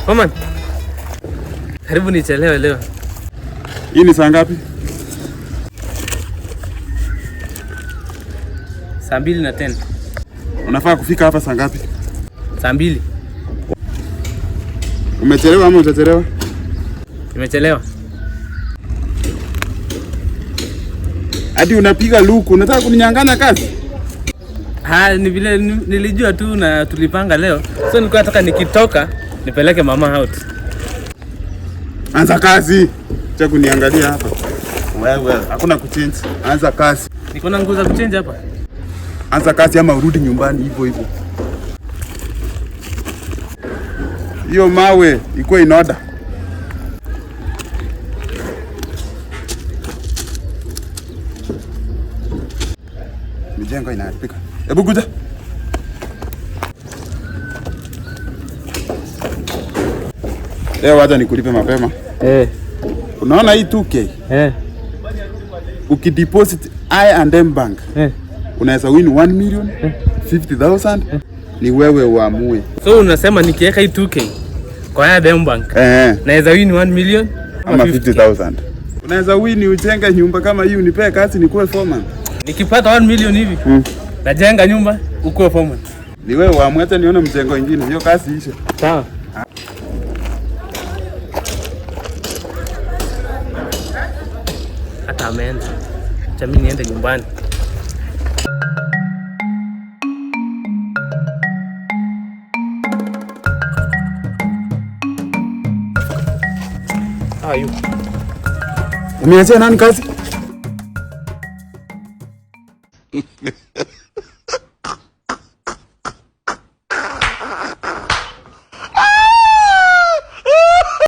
Mama, karibu nichelewe leo. Hii ni saa ngapi? Saa 2:10. Unafaa kufika hapa saa ngapi? Saa 2. Umechelewa ama utachelewa? Nimechelewa. Hadi unapiga luku, unataka kuninyang'anya kazi? Ni vile nilijua tu na tulipanga leo. So nilikuwa nataka nikitoka nipeleke mama out. Anza kazi. Acha kuniangalia hapa. Wewe, hakuna kuchange. Anza kazi. Niko na nguo za kuchange hapa. Anza kazi ama urudi nyumbani hivyo hivyo. Hiyo mawe iko in order. Mijengo inaharibika. Hebu kuja. Leo wacha nikulipe mapema. Unaona hii 2K? Ukideposit I&M Bank. Unaweza win 1 million, 50,000. Ni wewe uamue. So unasema nikiweka hii 2K kwa I&M Bank. Naweza win 1 million ama 50,000. Unaweza win ujenge nyumba kama hii unipe kazi nikuwe foreman. Nikipata 1 million hivi. Najenga nyumba ukuwe foreman. Ni wewe uamue, hata nione mjengo mwingine. Hiyo kazi ishe. Sawa. Hata ameenda. Acha mimi niende nyumbani. Umeanzia nani kazi?